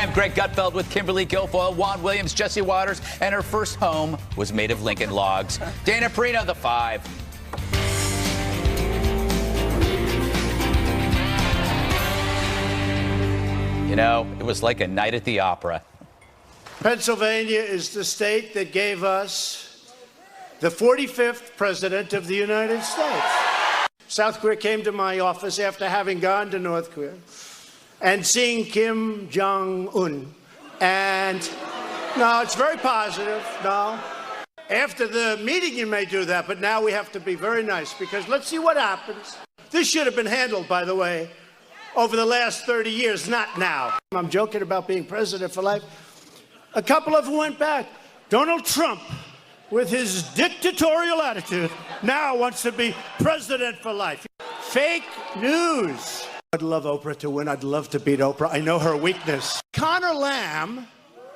I'm Greg Gutfeld with Kimberly Guilfoyle, Juan Williams, Jesse Waters, and her first home was made of Lincoln logs. Dana Perino, the 5. You know, it was like a night at the opera. Pennsylvania is the state that gave us the 45th president of the United States. South Korea came to my office after having gone to North Korea and seeing Kim Jong-un. And no, it's very positive. No. After the meeting, you may do that, but now we have to be very nice because let's see what happens. This should have been handled, by the way, over the last 30 years, not now. I'm joking about being president for life. A couple of them went back. Donald Trump, with his dictatorial attitude, now wants to be president for life. Fake news. I'd love Oprah to win. I'd love to beat Oprah. I know her weakness. Connor Lamb,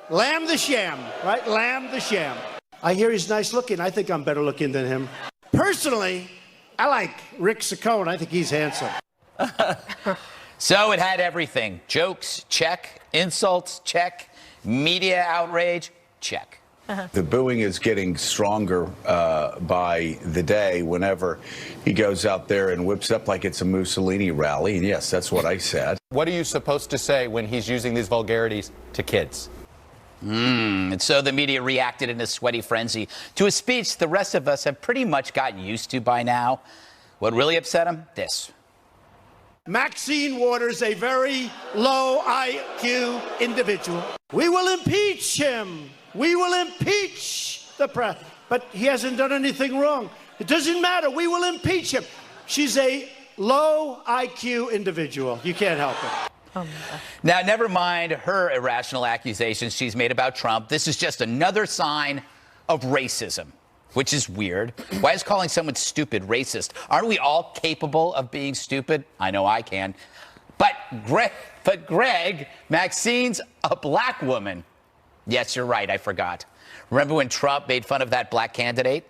Lamb the Sham, right? Lamb the Sham. I hear he's nice looking. I think I'm better looking than him. Personally, I like Rick Saccone. I think he's handsome. So it had everything. Jokes, check. Insults, check. Media outrage, check. The booing is getting stronger by the day whenever he goes out there and whips up like it's a Mussolini rally. And yes, that's what I said. What are you supposed to say when he's using these vulgarities to kids? And so the media reacted in a sweaty frenzy to a speech the rest of us have pretty much gotten used to by now. What really upset him? This. Maxine Waters, a very low IQ individual. We will impeach him. We will impeach the president. But he hasn't done anything wrong. It doesn't matter. We will impeach him. She's a low IQ individual. You can't help it. Oh, now, never mind her irrational accusations she's made about Trump. This is just another sign of racism, which is weird. Why is calling someone stupid racist? Aren't we all capable of being stupid? I know I can. But Greg, Maxine's a black woman. Yes, you're right. I forgot. Remember when Trump made fun of that black candidate?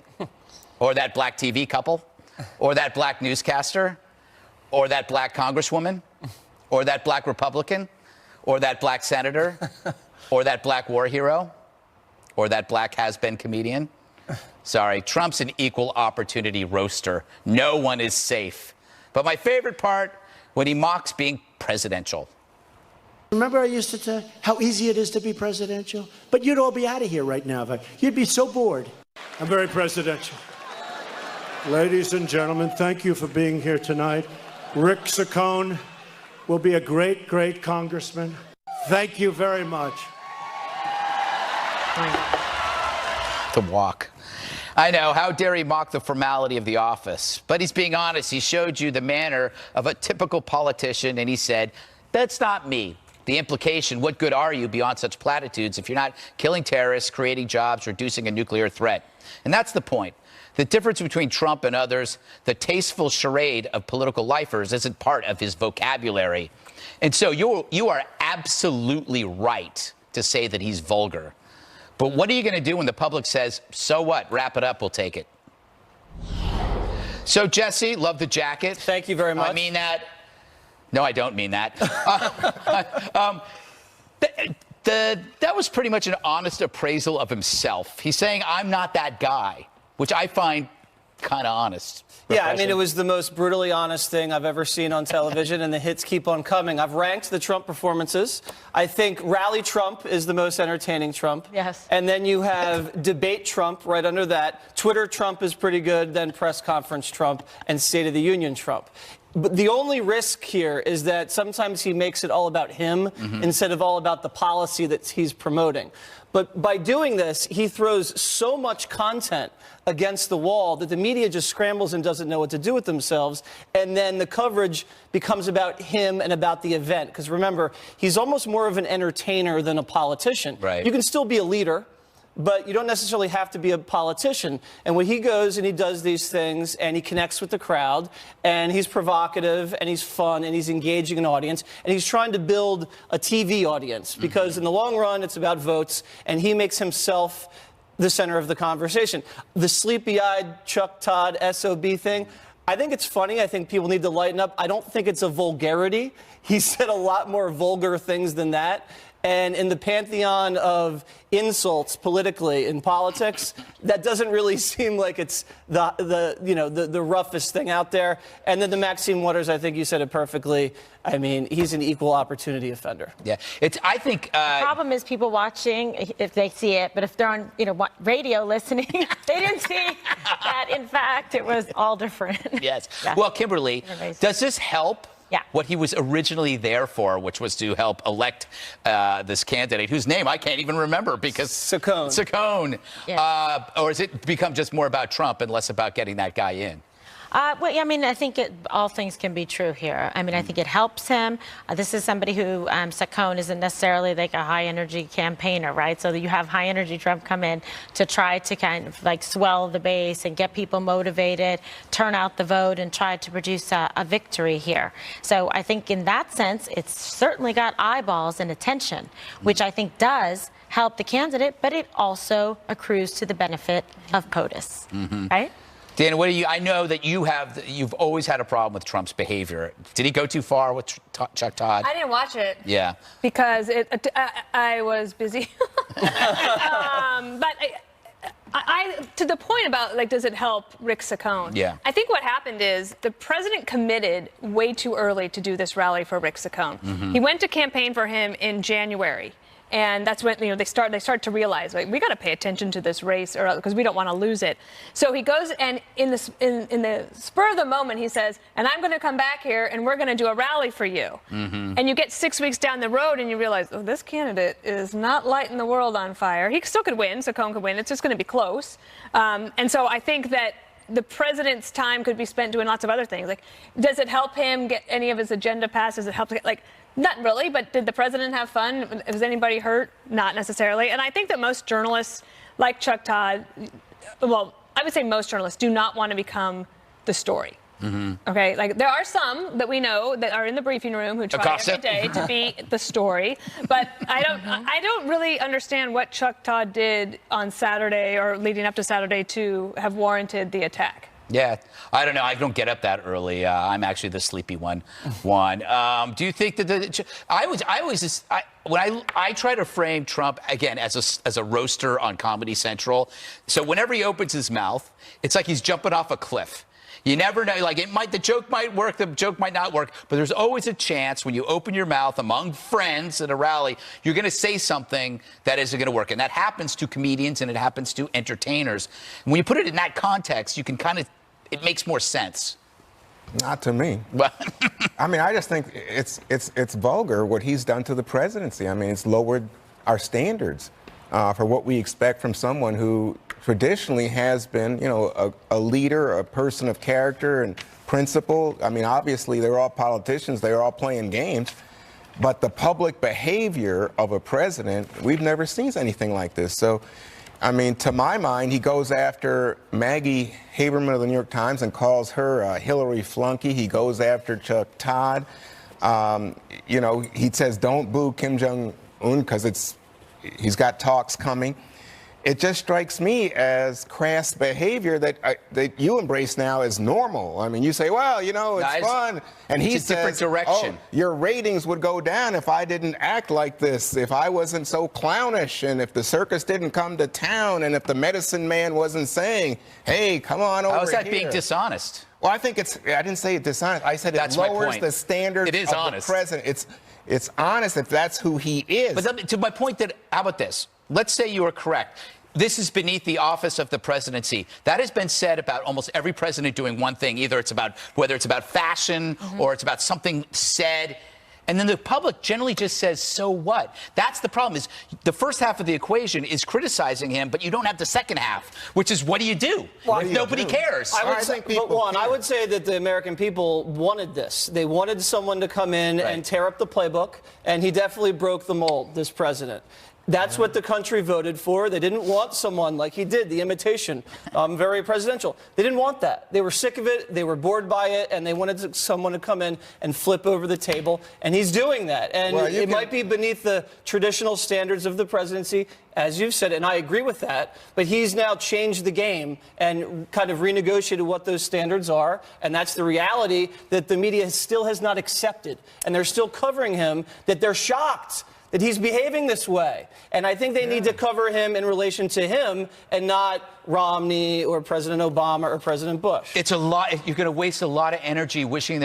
Or that black TV couple? Or that black newscaster? Or that black congresswoman? Or that black Republican? Or that black senator? Or that black war hero? Or that black has-been comedian? Sorry, Trump's an equal opportunity roaster. No one is safe. But my favorite part, when he mocks being presidential. Remember I used to tell you how easy it is to be presidential? But you'd all be out of here right now. You'd be so bored. I'm very presidential. Ladies and gentlemen, thank you for being here tonight. Rick Saccone will be a great, great congressman. Thank you very much. The walk. I know, how dare he mock the formality of the office? But he's being honest. He showed you the manner of a typical politician, and he said, that's not me. The implication, what good are you beyond such platitudes if you're not killing terrorists, creating jobs, reducing a nuclear threat? And that's the point. The difference between Trump and others, the tasteful charade of political lifers isn't part of his vocabulary. And so you are absolutely right to say that he's vulgar. But what are you going to do when the public says, so what, wrap it up, we'll take it? So, Jesse, love the jacket. Thank you very much. I mean that. No, I don't mean that. That was pretty much an honest appraisal of himself. He's saying, I'm not that guy, which I find kind of honest. Yeah, I mean, it was the most brutally honest thing I've ever seen on television, and the hits keep on coming. I've ranked the Trump performances. I think Rally Trump is the most entertaining Trump. Yes. And then you have Debate Trump right under that. Twitter Trump is pretty good, then Press Conference Trump, and State of the Union Trump. But the only risk here is that sometimes he makes it all about him instead of all about the policy that he's promoting. But by doing this, he throws so much content against the wall that the media just scrambles and doesn't know what to do with themselves. And then the coverage becomes about him and about the event. Because remember, he's almost more of an entertainer than a politician. Right. You can still be a leader, but you don't necessarily have to be a politician. And when he goes and he does these things and he connects with the crowd and he's provocative and he's fun and he's engaging an audience and he's trying to build a TV audience because in the long run it's about votes and he makes himself the center of the conversation. The sleepy-eyed Chuck Todd SOB thing, I think it's funny. I think people need to lighten up. I don't think it's a vulgarity. He said a lot more vulgar things than that. And in the pantheon of insults politically in politics, that doesn't really seem like it's the roughest thing out there. And then the Maxine Waters, I think you said it perfectly. I mean, he's an equal opportunity offender. Yeah, I think the problem is people watching if they see it, but if they're on radio listening, they didn't see that. In fact, it was all different. Yes. Yeah. Well, Kimberly, does this help? Yeah. What he was originally there for, which was to help elect this candidate, whose name I can't even remember because Saccone. Yes. Or has it become just more about Trump and less about getting that guy in? Well, I mean, I think all things can be true here. I mean, I think it helps him. This is somebody who, Saccone isn't necessarily like a high-energy campaigner, right? So you have high-energy Trump come in to try to kind of like swell the base and get people motivated, turn out the vote, and try to produce a victory here. So I think in that sense, it's certainly got eyeballs and attention, which I think does help the candidate, but it also accrues to the benefit of POTUS, right? Dan, what do you? I know that you've always had a problem with Trump's behavior. Did he go too far with Chuck Todd? I didn't watch it. Yeah. Because I was busy. But I to the point about like, does it help Rick Saccone? Yeah. I think what happened is the president committed way too early to do this rally for Rick Saccone. He went to campaign for him in January. And that's when they start to realize, like, we got to pay attention to this race, or because we don't want to lose it. So he goes, and in the spur of the moment, he says, "And I'm going to come back here, and we're going to do a rally for you." And you get 6 weeks down the road, and you realize, oh, this candidate is not lighting the world on fire. He still could win. Saccone could win. It's just going to be close. And so I think that the president's time could be spent doing lots of other things. Like, does it help him get any of his agenda passed? Does it help to get, like, not really, but did the president have fun? Was anybody hurt? Not necessarily. And I think that most journalists, like Chuck Todd, well, I would say most journalists do not want to become the story. Okay, like there are some that we know that are in the briefing room who try every day to be the story, but I don't really understand what Chuck Todd did on Saturday or leading up to Saturday to have warranted the attack. Yeah, I don't know. I don't get up that early. I'm actually the sleepy one. Do you think that when I try to frame Trump again as a roaster on Comedy Central, so whenever he opens his mouth, it's like he's jumping off a cliff. You never know. Like the joke might work, the joke might not work, but there's always a chance when you open your mouth among friends at a rally, you're going to say something that isn't going to work, and that happens to comedians and it happens to entertainers. And when you put it in that context, you can it makes more sense. Not to me. I mean, I just think it's vulgar what he's done to the presidency. I mean, it's lowered our standards for what we expect from someone who traditionally has been, a leader, a person of character and principle. I mean, obviously, they're all politicians. They're all playing games. But the public behavior of a president, we've never seen anything like this. So, I mean, to my mind, he goes after Maggie Haberman of the New York Times and calls her a Hillary flunky. He goes after Chuck Todd. He says, don't boo Kim Jong-un because he's got talks coming. It just strikes me as crass behavior that you embrace now as normal. I mean, you say, well, it's fun. And he says, different direction. Oh, your ratings would go down if I didn't act like this, if I wasn't so clownish, and if the circus didn't come to town, and if the medicine man wasn't saying, hey, come on over here. How is that being dishonest? Well, I think I didn't say dishonest. I said it lowers the standards of the president. It's honest if that's who he is. But to my point how about this? Let's say you are correct. This is beneath the office of the presidency. That has been said about almost every president doing one thing. Either whether it's about fashion or it's about something said. And then the public generally just says, so what? That's the problem, is the first half of the equation is criticizing him, but you don't have the second half, which is what do you do? Nobody cares. I would say that the American people wanted this. They wanted someone to come in and tear up the playbook, and he definitely broke the mold, this president. That's what the country voted for. They didn't want someone like he did, the imitation, very presidential. They didn't want that. They were sick of it. They were bored by it, and they wanted someone to come in and flip over the table. And he's doing that. And it might be beneath the traditional standards of the presidency, as you've said, and I agree with that. But he's now changed the game and kind of renegotiated what those standards are. And that's the reality that the media still has not accepted. And they're still covering him, that they're shocked that he's behaving this way. And I think they need to cover him in relation to him and not Romney or President Obama or President Bush. It's a lot. You're going to waste a lot of energy wishing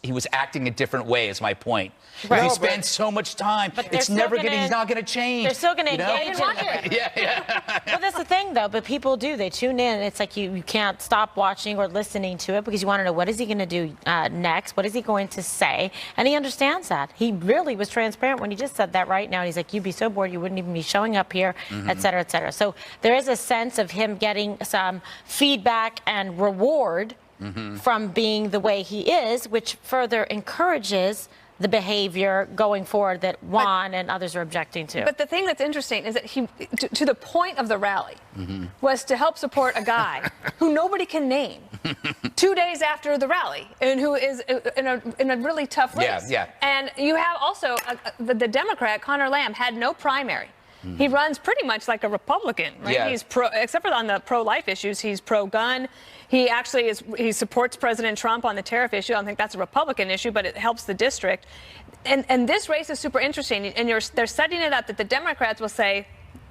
he was acting a different way, is my point. Right. He No, spends so much time. But It's never going to, he's not going to change. They're still going to you know? engage in it. Yeah. Well, that's the thing, though. But people do. They tune in. It's like you can't stop watching or listening to it because you want to know what is he going to do next? What is he going to say? And he understands that. He really was transparent when he just said that right now. And he's like, you'd be so bored you wouldn't even be showing up here, et cetera, et cetera. So there is a sense of him getting some feedback and reward from being the way he is, which further encourages the behavior going forward that Juan and others are objecting to. But the thing that's interesting is that he, to the point of the rally, was to help support a guy who nobody can name 2 days after the rally and who is in a really tough race. Yeah. And you have also the Democrat, Conor Lamb, had no primary. He runs pretty much like a Republican, right? Yeah. He's except for on the pro-life issues, he's pro-gun. He actually he supports President Trump on the tariff issue. I don't think that's a Republican issue, but it helps the district. And this race is super interesting. And they're setting it up that the Democrats will say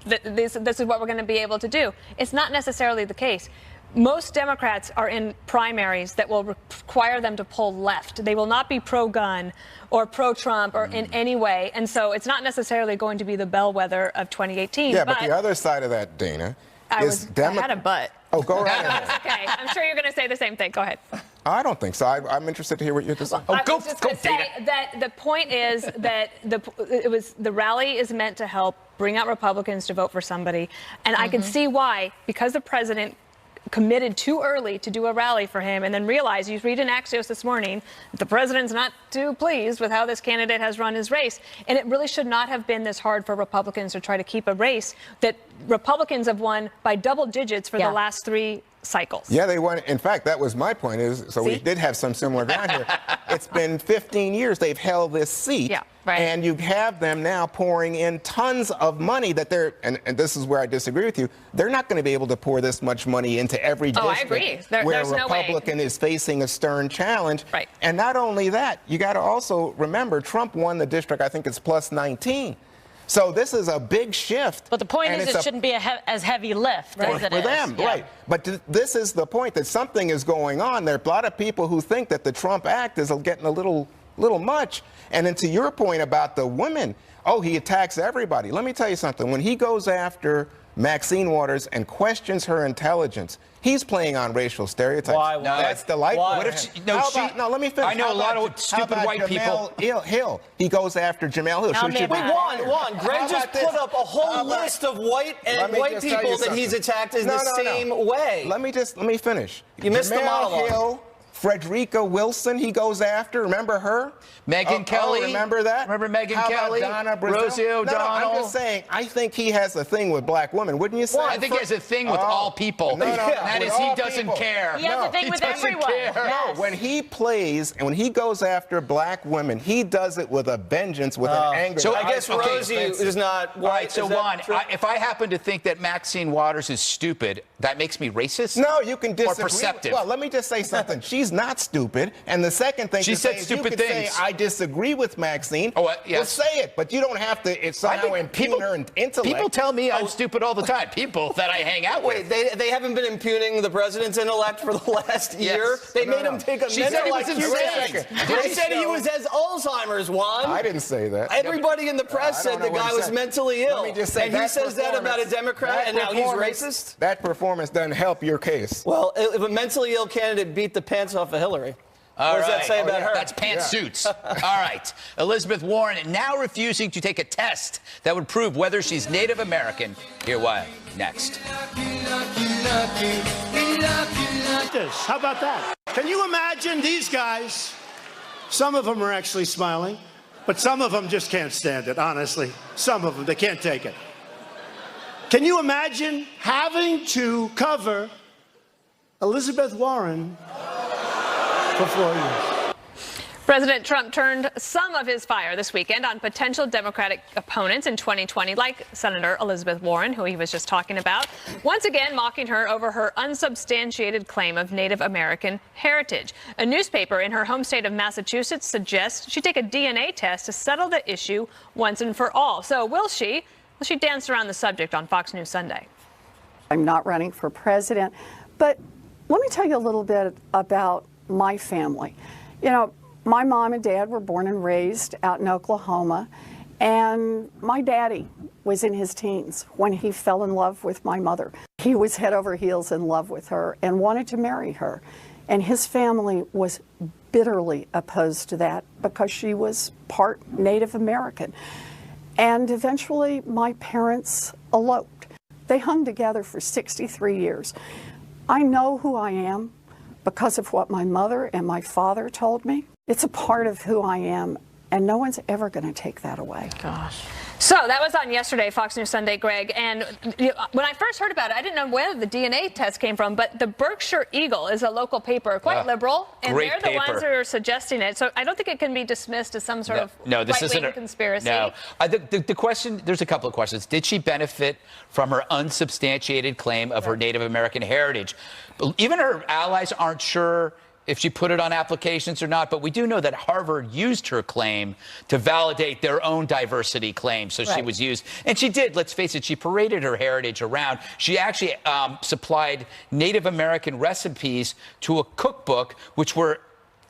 that this is what we're going to be able to do. It's not necessarily the case. Most Democrats are in primaries that will require them to pull left. They will not be pro-gun or pro-Trump or in any way. And so it's not necessarily going to be the bellwether of 2018. Yeah, but the other side of that, Dana, I had a but. Oh, go right ahead. That's okay. I'm sure you're going to say the same thing. Go ahead. I don't think so. I'm interested to hear what you have to say. I was just going to say that the point is that the rally is meant to help bring out Republicans to vote for somebody. And I can see why, because the president committed too early to do a rally for him and then realized, you read in Axios this morning, the president's not too pleased with how this candidate has run his race. And it really should not have been this hard for Republicans to try to keep a race that Republicans have won by double digits for the last 3 cycles. Yeah, they won. In fact, that was my point. We did have some similar ground here. It's been 15 years they've held this seat. Yeah. Right. And you have them now pouring in tons of money that and this is where I disagree with you, they're not going to be able to pour this much money into every district I agree. where there's a no way. Republican is facing a stern challenge. Right. And not only that, you got to also remember Trump won the district, I think it's plus 19. So this is a big shift. But the point is it shouldn't be as heavy lift as it for is. them, Yeah. right. But this is the point, that something is going on. There are a lot of people who think that the Trump Act is getting a little much. And then to your point about the women, he attacks everybody. Let me tell you something. When he goes after Maxine Waters and questions her intelligence, he's playing on racial stereotypes. Why? No, that's delightful. Why? What if she, No, let me finish. I know a lot of stupid white people. Hill. He goes after Jamel Hill. Tell me about Wait, Juan, Greg just put up a whole list of white people that he's attacked in the same way. Let me finish. You missed the monologue. Hill, Frederica Wilson, he goes after. Remember her? Megyn Kelly. Remember that? Remember Megyn How about Kelly? Donna Brazile? Rosie O'Donnell. I'm just saying, I think he has a thing with black women. Wouldn't you say? I think he has a thing with all people. That is, he doesn't care. He has a thing with doesn't everyone. care. Yes. When he plays and when he goes after black women, he does it with a vengeance, with an anger. So I guess Rosie is not white. All right, so Is that Juan, true? if I happen to think that Maxine Waters is stupid, that makes me racist? No, you can disagree. Or perceptive? Well, let me just say something. She's not stupid. And the second thing She to said say is stupid you could things. say, I disagree with Maxine. Oh, yes. Well, say it, but you don't have to somehow impugn her intellect. People tell me I'm stupid all the time. People that I hang out with. Wait, they haven't been impugning the president's intellect for the last year? They made him take a She said he was mental insane. They said he was as Alzheimer's, Juan. I didn't say that. Everybody in the press I don't said the know what guy he was said. mentally ill. Let me just say and he says that about a Democrat, and now he's racist? That performance doesn't help your case. Well, if a mentally ill candidate beat the pants off of Hillary, what does that say about her? That's pantsuits. All right. Elizabeth Warren now refusing to take a test that would prove whether she's Native American. Hear why next. How about that? Can you imagine these guys? Some of them are actually smiling, but some of them just can't stand it, honestly. Some of them, they can't take it. Can you imagine having to cover Elizabeth Warren for 4 years? President Trump turned some of his fire this weekend on potential Democratic opponents in 2020, like Senator Elizabeth Warren, who he was just talking about, once again mocking her over her unsubstantiated claim of Native American heritage. A newspaper in her home state of Massachusetts suggests she take a DNA test to settle the issue once and for all. So will she? Well, she danced around the subject on Fox News Sunday. I'm not running for president, but let me tell you a little bit about my family. You know, my mom and dad were born and raised out in Oklahoma, and my daddy was in his teens when he fell in love with my mother. He was head over heels in love with her and wanted to marry her, and his family was bitterly opposed to that because she was part Native American. And eventually my parents eloped. They hung together for 63 years. I know who I am because of what my mother and my father told me. It's a part of who I am, and no one's ever going to take that away. Gosh. So that was on yesterday, Fox News Sunday, Greg. And when I first heard about it, I didn't know where the DNA test came from, but the Berkshire Eagle is a local paper, quite liberal, and they're the ones who are suggesting it. So I don't think it can be dismissed as some sort of right-wing conspiracy. No. The question, there's a couple of questions. Did she benefit from her unsubstantiated claim of her Native American heritage? Even her allies aren't sure if she put it on applications or not, but we do know that Harvard used her claim to validate their own diversity claim. So she was used. And she did, let's face it, she paraded her heritage around. She actually supplied Native American recipes to a cookbook, which were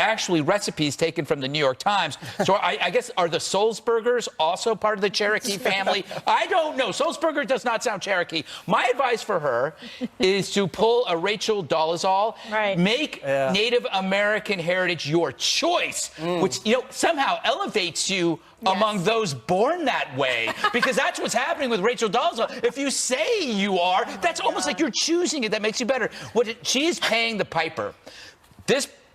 actually recipes taken from the New York Times. So I guess, are the Sulzbergers also part of the Cherokee family? I don't know. Sulzberger does not sound Cherokee. My advice for her is to pull a Rachel Dolezal, make Native American heritage your choice, which, you know, somehow elevates you among those born that way, because that's what's happening with Rachel Dolezal. If you say you are, that's almost like you're choosing it. That makes you better. She's paying the piper.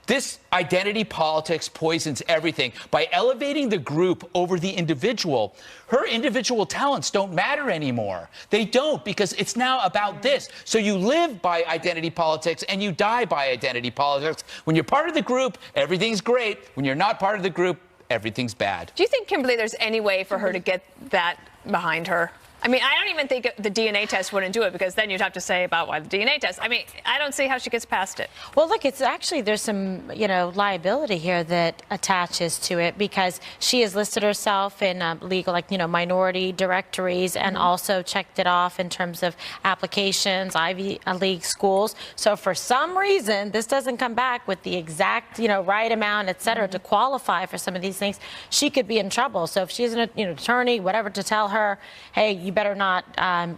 This identity politics poisons everything. By elevating the group over the individual, her individual talents don't matter anymore. They don't, because it's now about this. So you live by identity politics and you die by identity politics. When you're part of the group, everything's great. When you're not part of the group, everything's bad. Do you think, Kimberly, there's any way for her to get that behind her? I mean, I don't even think the DNA test wouldn't do it, because then you'd have to say about why the DNA test. I mean, I don't see how she gets past it. Well, look, it's actually, there's some, liability here that attaches to it, because she has listed herself in legal, minority directories, and also checked it off in terms of applications, Ivy League schools. So for some reason, this doesn't come back with the exact, right amount, et cetera, to qualify for some of these things. She could be in trouble. So if she's an attorney, whatever, to tell her, hey, you better not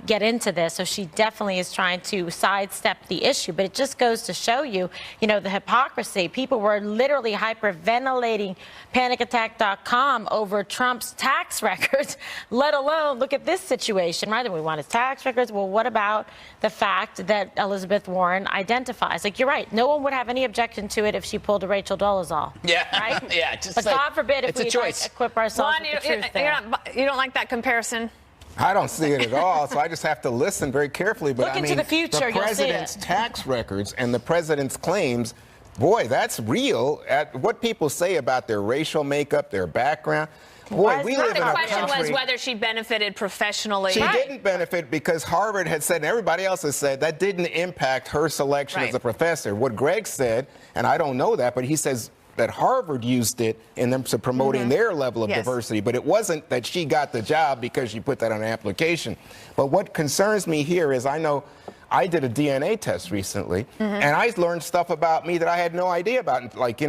get into this. So she definitely is trying to sidestep the issue. But it just goes to show you, the hypocrisy. People were literally hyperventilating panicattack.com over Trump's tax records, let alone look at this situation, right? We want his tax records. Well, what about the fact that Elizabeth Warren identifies? Like, you're right. No one would have any objection to it if she pulled a Rachel Dolezal. Yeah. Right? Yeah. Just but God forbid if we equip ourselves with the truth there. You don't like that comparison? I don't see it at all, so I just have to listen very carefully. But Look into the future, the president's tax records and the president's claims, boy, that's real. What people say about their racial makeup, their background. Boy, we live in a country. The question was whether she benefited professionally. She didn't benefit because Harvard had said, and everybody else has said, that didn't impact her selection as a professor. What Greg said, and I don't know that, but he says that Harvard used it in terms of promoting their level of diversity, but it wasn't that she got the job because she put that on an application. But what concerns me here is, I know I did a DNA test recently, and I learned stuff about me that I had no idea about, like,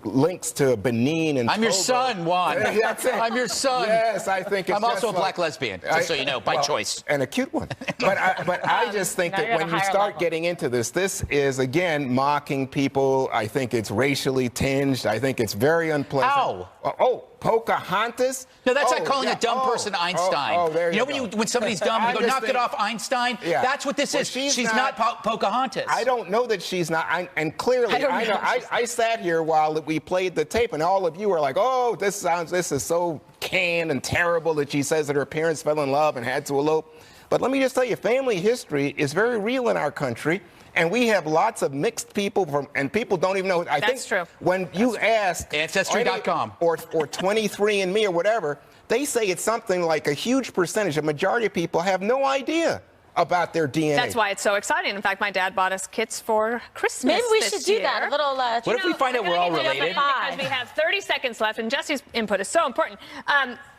links to Benin and I'm Togo. Your son, Juan. That's it. I'm your son. Yes, I think it's I'm also a black lesbian, just so you know, by choice. And a cute one. But I just think that when you start getting into this is, again, mocking people. I think it's racially tinged. I think it's very unpleasant. How? Oh, Pocahontas? No, that's like calling a dumb person Einstein. There you go. When somebody's dumb, you go, knock it off, Einstein? Yeah. That's what this is. She's not Pocahontas. I don't know that she's not. And clearly, I sat here while we played the tape, and all of you were like, oh, this is so canned and terrible that she says that her parents fell in love and had to elope. But let me just tell you, family history is very real in our country. And we have lots of mixed people and people don't even know. That's true. When you ask Ancestry.com or 23andMe or whatever, they say it's something like a huge percentage, a majority of people have no idea about their DNA. That's why it's so exciting. In fact, my dad bought us kits for Christmas. Maybe we this should do that. year. A little. What if we find out we're all related? Because we have 30 seconds left, and Jesse's input is so important.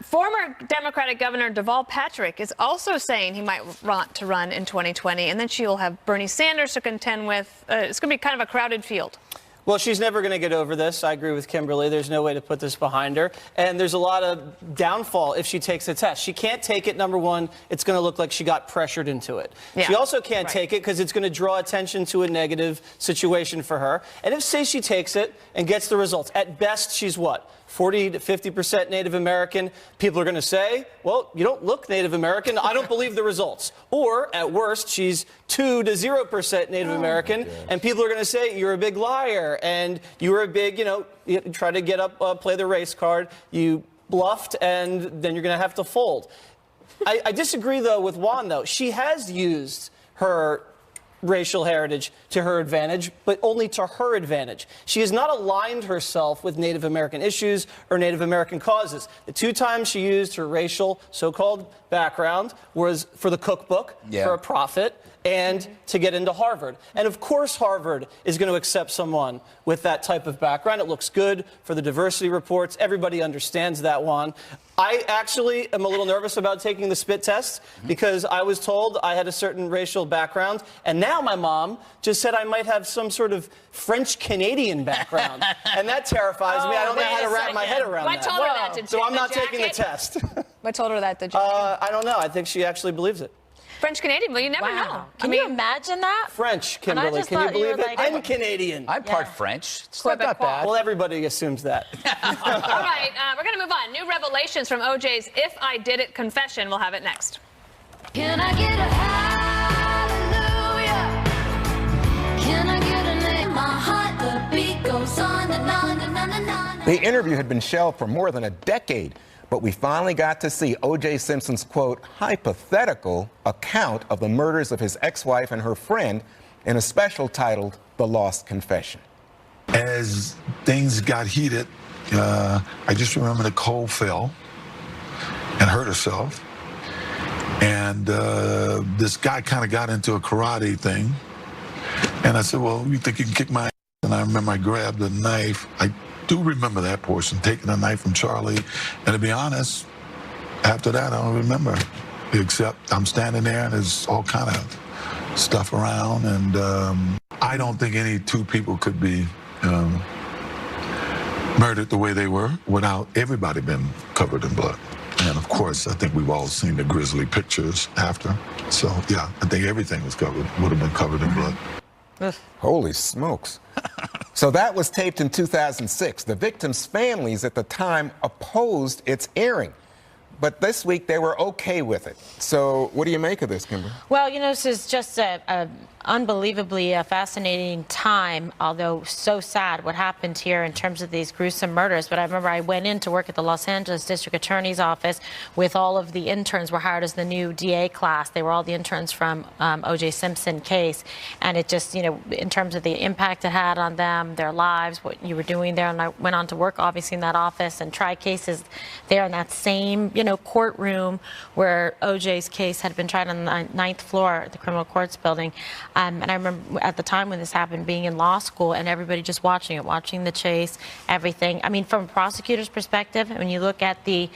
Former Democratic Governor Deval Patrick is also saying he might want to run in 2020, and then she will have Bernie Sanders to contend with. It's going to be kind of a crowded field. Well, she's never going to get over this. I agree with Kimberly. There's no way to put this behind her. And there's a lot of downfall if she takes the test. She can't take it. Number one, it's going to look like she got pressured into it. Yeah. She also can't take it because it's going to draw attention to a negative situation for her. And if, say, she takes it and gets the results, at best, she's what? 40 to 50% Native American. People are going to say, well, you don't look Native American. I don't believe the results. Or, at worst, she's 2 to 0% Native American. And people are going to say, you're a big liar. And you were a big, you try to get up, play the race card. You bluffed, and then you're going to have to fold. I disagree, though, with Juan, though. She has used her racial heritage to her advantage, but only to her advantage. She has not aligned herself with Native American issues or Native American causes. The 2 times she used her racial so-called background was for the cookbook, for a profit, and to get into Harvard. And of course Harvard is going to accept someone with that type of background. It looks good for the diversity reports. Everybody understands that one. I actually am a little nervous about taking the spit test because I was told I had a certain racial background, and now my mom just said I might have some sort of French-Canadian background, and that terrifies me. I don't know how to wrap my head around that. What told her that? So I'm not taking the test. What told her that? I don't know. I think she actually believes it. French Canadian? Well, you never know. Can you imagine that? French, Kimberly. Can you believe it? I'm Canadian. I'm part French. It's not that bad. Well, everybody assumes that. All right, we're going to move on. New revelations from OJ's If I Did It confession. We'll have it next. Can I get a hallelujah? Can I get a name? My heart, the beat goes on and on and on and on. The interview had been shelved for more than a decade, but we finally got to see O.J. Simpson's, quote, hypothetical account of the murders of his ex-wife and her friend in a special titled The Lost Confession. As things got heated, I just remember Nicole fell and hurt herself. And this guy kind of got into a karate thing. And I said, well, you think you can kick my ass? And I remember I grabbed a knife. I do remember that portion, taking a knife from Charlie. And to be honest, after that, I don't remember, except I'm standing there and there's all kind of stuff around. And I don't think any 2 people could be murdered the way they were without everybody being covered in blood. And of course, I think we've all seen the grisly pictures after. So yeah, I think everything was covered, would have been covered in blood. Holy smokes. So that was taped in 2006. The victims' families at the time opposed its airing. But this week they were okay with it. So what do you make of this, Kimberly? Well, this is just a unbelievably fascinating time, although so sad what happened here in terms of these gruesome murders. But I remember I went in to work at the Los Angeles District Attorney's Office with all of the interns were hired as the new DA class. They were all the interns from O.J. Simpson case. And it just, in terms of the impact it had on them, their lives, what you were doing there. And I went on to work, obviously, in that office and try cases there in that same, courtroom where O.J.'s case had been tried on the 9th floor at the criminal courts building. And I remember at the time when this happened, being in law school and everybody just watching it, watching the chase, everything. I mean, from a prosecutor's perspective, when you look at the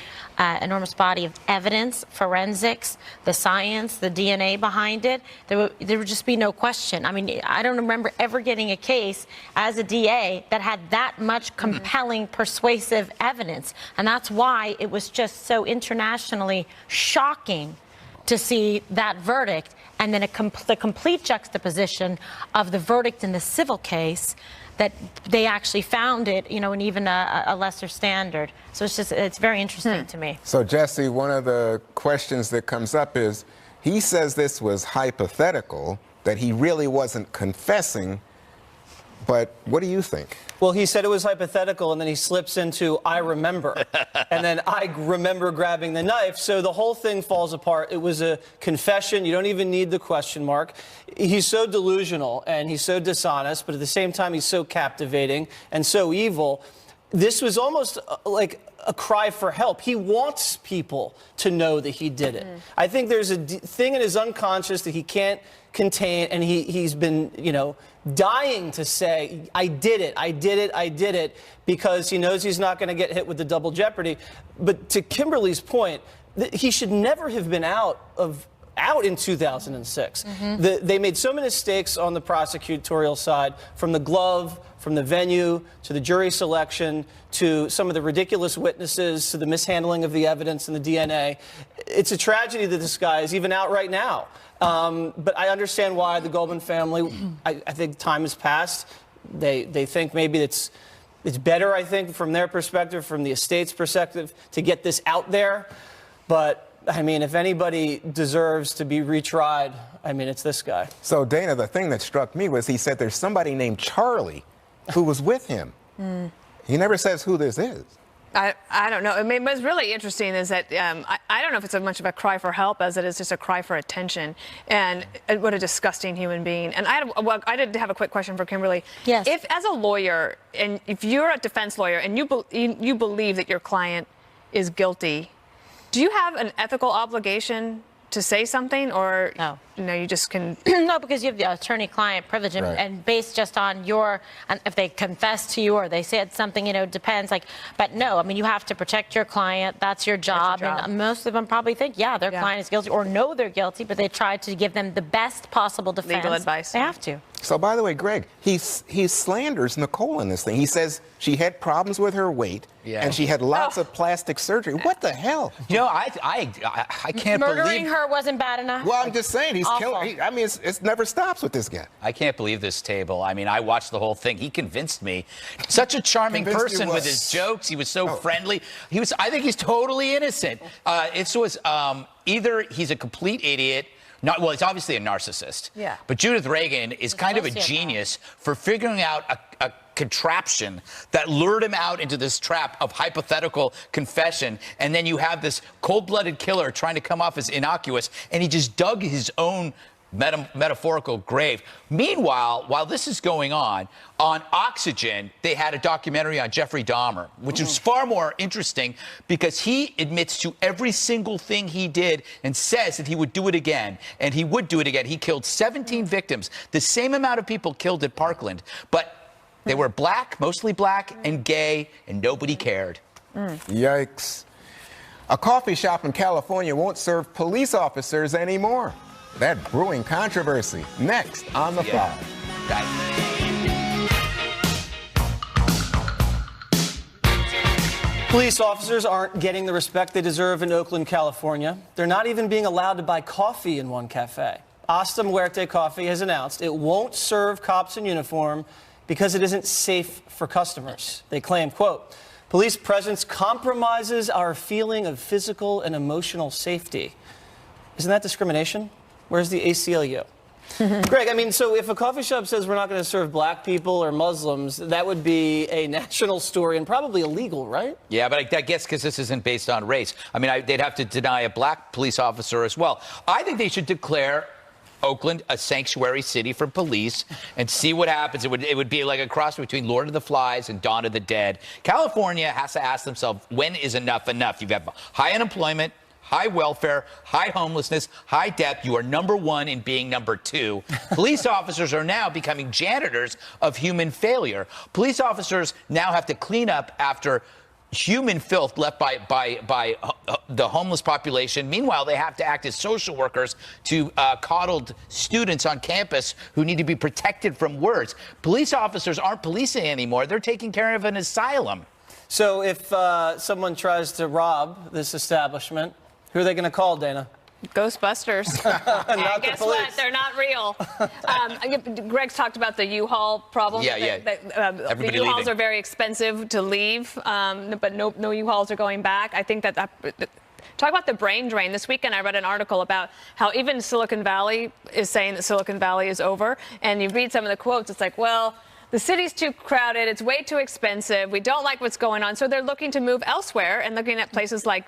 enormous body of evidence, forensics, the science, the DNA behind it, there would just be no question. I mean, I don't remember ever getting a case as a DA that had that much compelling, persuasive evidence. And that's why it was just so internationally shocking to see that verdict, and then the complete juxtaposition of the verdict in the civil case, that they actually found it, in even a lesser standard. So it's very interesting to me. So, Jesse, one of the questions that comes up is, he says this was hypothetical, that he really wasn't confessing. But what do you think? Well, he said it was hypothetical, and then he slips into, I remember. And then I remember grabbing the knife. So the whole thing falls apart. It was a confession. You don't even need the question mark. He's so delusional, and he's so dishonest, but at the same time, he's so captivating and so evil. This was almost like a cry for help. He wants people to know that he did it. I think there's a thing in his unconscious that he can't contain, and he's been, dying to say, I did it, I did it, I did it, because he knows he's not going to get hit with the double jeopardy. But to Kimberly's point, he should never have been out in 2006. They made so many mistakes on the prosecutorial side, from the glove, from the venue, to the jury selection, to some of the ridiculous witnesses, to the mishandling of the evidence and the DNA. It's a tragedy that this guy is even out right now. But I understand why the Goldman family, I think time has passed. They think maybe it's better, I think, from their perspective, from the estate's perspective, to get this out there. But, I mean, if anybody deserves to be retried, I mean, it's this guy. So, Dana, the thing that struck me was he said there's somebody named Charlie who was with him. He never says who this is. I don't know. I mean, what's really interesting is that I don't know if it's as much of a cry for help as it is just a cry for attention. And what a disgusting human being. And I did have a quick question for Kimberly. Yes. If, as a lawyer, and if you're a defense lawyer and you believe that your client is guilty, do you have an ethical obligation to say something, or no, you just can? No, because you have the attorney-client privilege, and based just on if they confess to you or they said something, depends. But no, I mean, you have to protect your client. That's your job. And most of them probably think, their client is guilty, or know they're guilty, but they try to give them the best possible defense. Legal advice. They have to. So, by the way, Greg, he slanders Nicole in this thing. He says she had problems with her weight, and she had lots of plastic surgery. What the hell? I can't believe Murdering her wasn't bad enough. Well, I'm just saying, he's killing. I mean, it never stops with this guy. I can't believe this table. I mean, I watched the whole thing. He convinced me. Such a charming person with his jokes. He was so friendly. I think he's totally innocent. Either he's a complete idiot. He's obviously a narcissist. Yeah. But Judith Reagan is kind of a genius for figuring out a contraption that lured him out into this trap of hypothetical confession. And then you have this cold-blooded killer trying to come off as innocuous, and he just dug his own metaphorical grave. Meanwhile, while this is going on Oxygen, they had a documentary on Jeffrey Dahmer, which is far more interesting because he admits to every single thing he did and says that he would do it again. And he would do it again. He killed 17 victims, the same amount of people killed at Parkland. But they were black, mostly black, and gay, and nobody cared. Yikes. A coffee shop in California won't serve police officers anymore. That brewing controversy. Next on The Fly. Police officers aren't getting the respect they deserve in Oakland, California. They're not even being allowed to buy coffee in one cafe. Hasta Muerte Coffee has announced it won't serve cops in uniform because it isn't safe for customers. They claim, quote, police presence compromises our feeling of physical and emotional safety. Isn't that discrimination? Where's the ACLU? Greg, I mean, so if a coffee shop says we're not going to serve black people or Muslims, that would be a national story and probably illegal, right? Yeah, but I guess because this isn't based on race. I mean, they'd have to deny a black police officer as well. I think they should declare Oakland a sanctuary city for police and see what happens. It would be like a cross between Lord of the Flies and Dawn of the Dead. California has to ask themselves, when is enough enough? You've got high unemployment, high welfare, high homelessness, high debt. You are number one in being number two. Police officers are now becoming janitors of human failure. Police officers now have to clean up after human filth left by the homeless population. Meanwhile, they have to act as social workers to coddled students on campus who need to be protected from words. Police officers aren't policing anymore. They're taking care of an asylum. So if someone tries to rob this establishment, who are they going to call, Dana? Ghostbusters. Not guess the police. what? They're not real. Greg's talked about the U-Haul problem. Yeah. The U-Hauls are very expensive to leave, but no U-Hauls are going back. I think that talk about the brain drain. This weekend I read an article about how even Silicon Valley is saying that Silicon Valley is over. And you read some of the quotes, it's like, well, the city's too crowded, it's way too expensive, we don't like what's going on, so they're looking to move elsewhere and looking at places like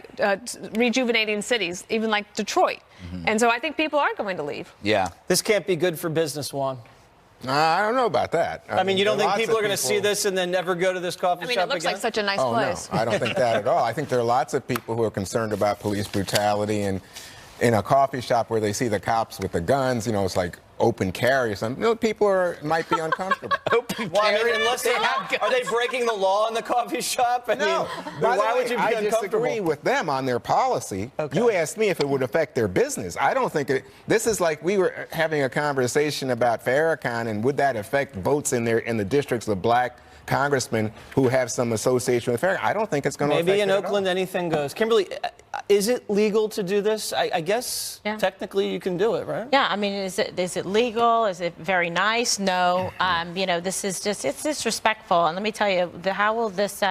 rejuvenating cities, even like Detroit. And so I think people are going to leave. Yeah. This can't be good for business, Juan. I don't know about that. I mean, you don't think lots people of are going to see this and then never go to this coffee shop again? It looks like such a nice place. No, I don't think that at all. I think there are lots of people who are concerned about police brutality, and in a coffee shop where they see the cops with the guns, it's like open carry or something. People might be uncomfortable. Well, I mean, unless they have, are they breaking the law in the coffee shop? I No. mean, By the why way, would you be I uncomfortable? disagree with them on their policy. Okay. You asked me if it would affect their business. I don't think it. This is like we were having a conversation about Farrakhan, and would that affect votes in the districts of black congressmen who have some association with Farrakhan? I don't think it's going to affect Maybe in it at all. Oakland anything goes. Kimberly, is it legal to do this? I guess technically you can do it, right? Yeah, I mean, is it legal? Is it very nice? No. This is it's disrespectful. And let me tell you, how will this,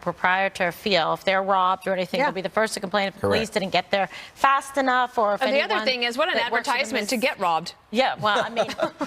proprietor feel if they're robbed or anything? They'll be the first to complain if the police didn't get there fast enough, or if And the other thing is, what an advertisement to get robbed. Yeah, well, I mean,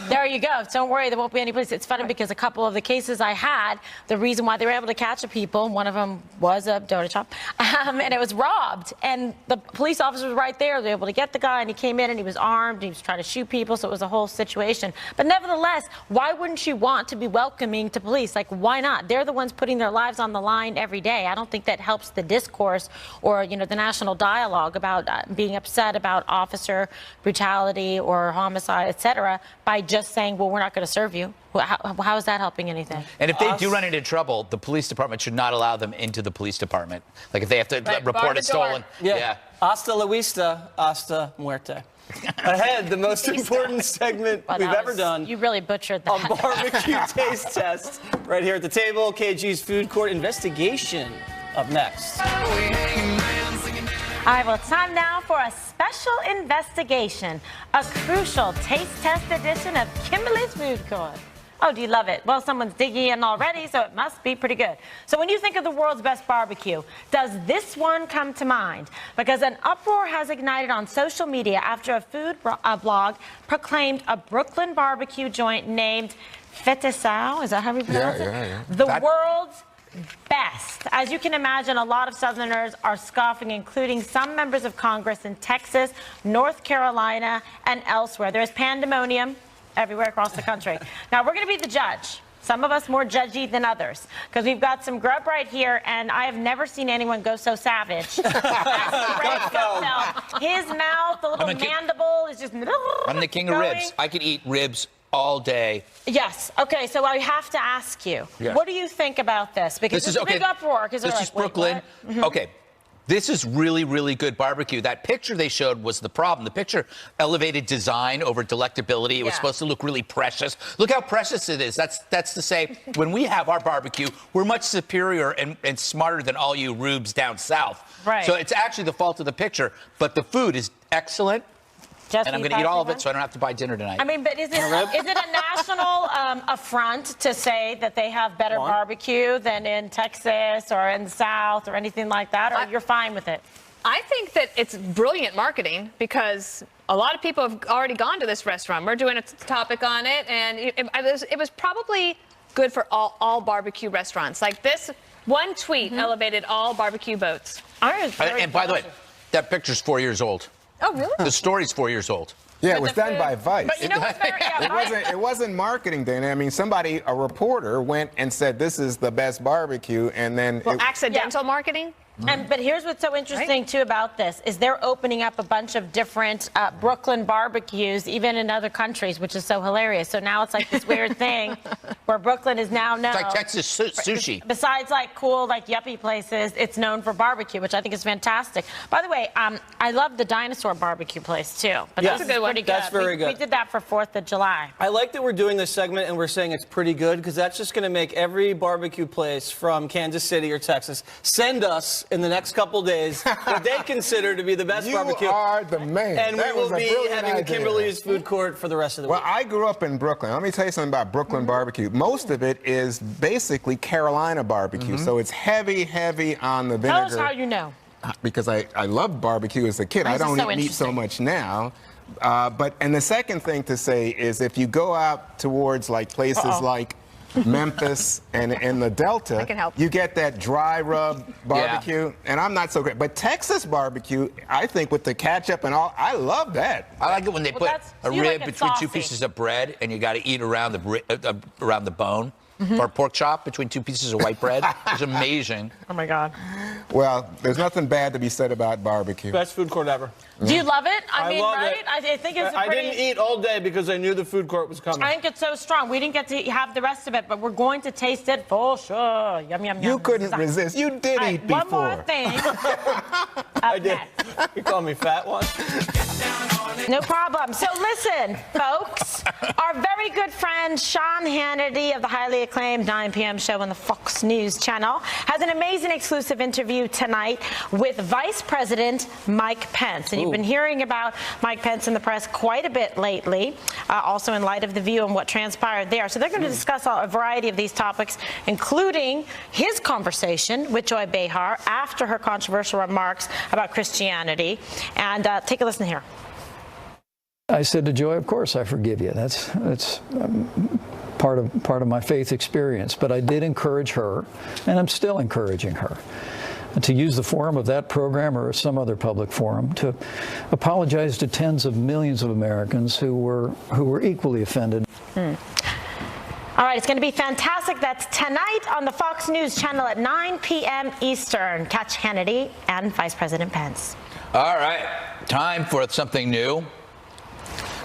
there you go. Don't worry, there won't be any police. It's funny because a couple of the cases I had, the reason why they were able to catch the people, one of them was a donut shop, and it was robbed. And the police officer was right there. They were able to get the guy, and he came in, and he was armed. And he was trying to shoot people, so it was a whole situation. But nevertheless, why wouldn't you want to be welcoming to police? Like, why not? They're the ones putting their lives on the line every day. I don't think that helps the discourse or, the national dialogue about being upset about officer brutality or homicide, etc., by just saying, well, we're not going to serve you. How is that helping anything? And if they do run into trouble, the police department should not allow them into the police department. Like if they have to report it stolen. Yeah. Hasta la vista, hasta muerte. Ahead, the most important segment we've ever done. You really butchered that. A barbecue taste test. Right here at the table, KG's Food Court investigation up next. All right, well, it's time now for a special investigation, a crucial taste test edition of Kimberly's Food Court. Oh, do you love it? Well, someone's digging in already, so it must be pretty good. So when you think of the world's best barbecue, does this one come to mind? Because an uproar has ignited on social media after a food blog proclaimed a Brooklyn barbecue joint named Fetisau, is that how we pronounce it? Yeah. The world's best. As you can imagine, a lot of Southerners are scoffing, including some members of Congress in Texas, North Carolina, and elsewhere. There's pandemonium everywhere across the country. Now, we're going to be the judge. Some of us more judgy than others, because we've got some grub right here, and I have never seen anyone go so savage. His mouth, the little mandible is just... I'm the king of ribs. I could eat ribs all day. Yes. Okay, so I have to ask you, what do you think about this? Because this is a big uproar. This is Brooklyn. Okay. This is really, really good barbecue. That picture they showed was the problem. The picture elevated design over delectability. It was supposed to look really precious. Look how precious it is. That's to say, when we have our barbecue, we're much superior and smarter than all you rubes down south. Right. So it's actually the fault of the picture. But the food is excellent. And I'm going to eat all of it, so I don't have to buy dinner tonight. I mean, but is it a national affront to say that they have better barbecue than in Texas or in the South or anything like that, or you're fine with it? I think that it's brilliant marketing because a lot of people have already gone to this restaurant. We're doing a topic on it, and it was probably good for all barbecue restaurants. Like this one tweet elevated all barbecue boats. And by the way, that picture's 4 years old. Oh, really? The story's 4 years old. Yeah, it was done by Vice. But you know what's very, It wasn't marketing, Dana. I mean, a reporter went and said this is the best barbecue, and then accidental marketing. But here's what's so interesting, too, about this, is they're opening up a bunch of different Brooklyn barbecues, even in other countries, which is so hilarious. So now it's like this weird thing where Brooklyn is now known. It's like Texas sushi. Besides, like, cool, like, yuppie places, it's known for barbecue, which I think is fantastic. By the way, I love the dinosaur barbecue place, too. But Yeah, this is pretty good. That's very good. We did that for 4th of July. I like that we're doing this segment and we're saying it's pretty good, because that's just going to make every barbecue place from Kansas City or Texas send us in the next couple days what they consider to be the best barbecue. You are the man. And That we will was a be brilliant having the idea. Kimberly's Food Court for the rest of the week. Well, I grew up in Brooklyn. Let me tell you something about Brooklyn barbecue. Most of it is basically Carolina barbecue, so it's heavy on the vinegar. Tell us how you know. Because I loved barbecue as a kid. I don't eat meat so much now. And the second thing to say is if you go out towards like places like Memphis, and in the Delta, can help. you get that dry rub barbecue, and I'm not so great. But Texas barbecue, I think with the ketchup and all, I love that. I like it when they put a you rib like it between two saucy. pieces of bread, and you got to eat around the bone, or a pork chop between two pieces of white bread. It's amazing. Oh my God. Well, there's nothing bad to be said about barbecue. Best food court ever. Do you love it? I mean, love right? it. I think it's a I pretty. didn't eat all day because I knew the food court was coming. I think it's so strong. We didn't get to have the rest of it, but we're going to taste it for sure. Yum, yum, yum. You couldn't resist. You did eat before. One more thing. I did. You called me fat once? No problem. So listen, folks, our very good friend Sean Hannity of the highly acclaimed 9 p.m. show on the Fox News channel has an amazing exclusive interview tonight with Vice President Mike Pence. And you've been hearing about Mike Pence in the press quite a bit lately, also in light of The View and what transpired there. So they're going to discuss a variety of these topics, including his conversation with Joy Behar after her controversial remarks about Christianity. And take a listen here. I said to Joy, of course I forgive you. That's part of my faith experience. But I did encourage her, and I'm still encouraging her, to use the forum of that program or some other public forum to apologize to tens of millions of Americans who were equally offended. All right, it's going to be fantastic. That's tonight on the Fox News channel at 9 p.m. Eastern. Catch Hannity and Vice President Pence. All right, time for something new.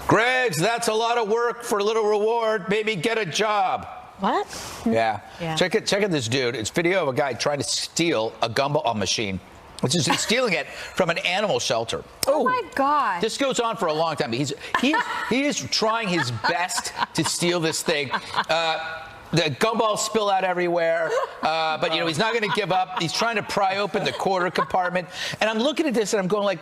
Greg's, that's a lot of work for a little reward. Maybe get a job. What? Yeah. Yeah. Check out this dude. It's video of a guy trying to steal a gumball machine. Which is stealing it from an animal shelter. Oh my God. This goes on for a long time. He is trying his best to steal this thing. The gumballs spill out everywhere, but he's not going to give up. He's trying to pry open the quarter compartment. And I'm looking at this and I'm going like,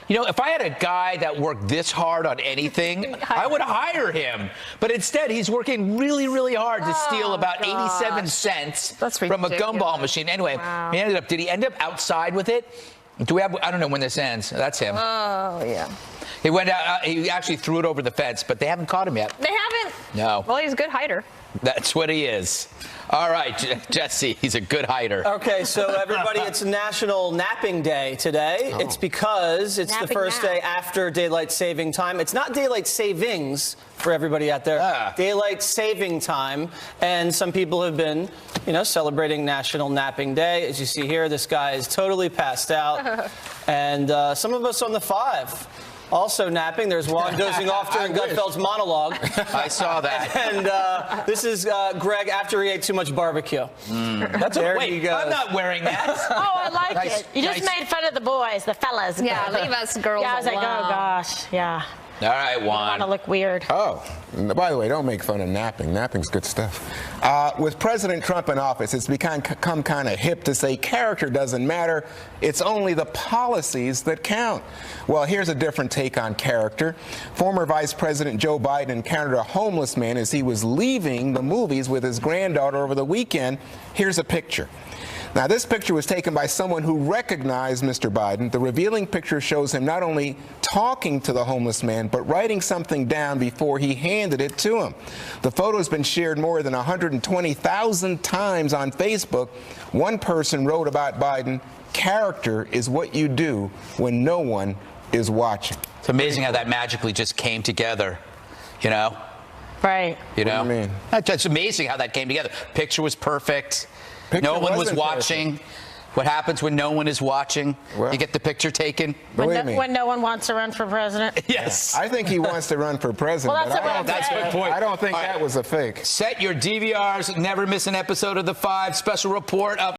if I had a guy that worked this hard on anything, I would hire him. But instead, he's working really, really hard to steal about 87 cents from a gumball machine. Anyway, did he end up outside with it? Do we have? I don't know when this ends. That's him. Oh, yeah. He went out. He actually threw it over the fence, but they haven't caught him yet. They haven't? No. Well, he's a good hider. That's what he is. All right, Jesse, he's a good hider. Okay, so everybody, it's National Napping Day today. Oh. It's because it's the first day after daylight saving time. It's not daylight savings for everybody out there. Daylight saving time. And some people have been, celebrating National Napping Day. As you see here, this guy is totally passed out. And some of us on the 5. Also napping. There's Juan dozing off during Gutfeld's monologue. I saw that. And this is Greg after he ate too much barbecue. That's wait, I'm not wearing that. Oh, I like it. You just made fun of the boys, the fellas. Yeah, leave us girls Yeah, I was like, oh, gosh. Yeah. All right, Juan. I want to look weird. Oh, by the way, don't make fun of napping. Napping's good stuff. With President Trump in office, it's become kind of hip to say character doesn't matter. It's only the policies that count. Well, here's a different take on character. Former Vice President Joe Biden encountered a homeless man as he was leaving the movies with his granddaughter over the weekend. Here's a picture. Now, this picture was taken by someone who recognized Mr. Biden. The revealing picture shows him not only talking to the homeless man, but writing something down before he handed it to him. The photo has been shared more than 120,000 times on Facebook. One person wrote about Biden, "Character is what you do when no one is watching." It's amazing how that magically just came together, Right. What do you mean? It's amazing how that came together. Picture was perfect. No one was wasn't watching. What happens when no one is watching? Well, you get the picture taken. When no one wants to run for president? Yes. I think he wants to run for president. Well, that's my point. I don't think that was a fake. Set your DVRs. Never miss an episode of The 5 special report of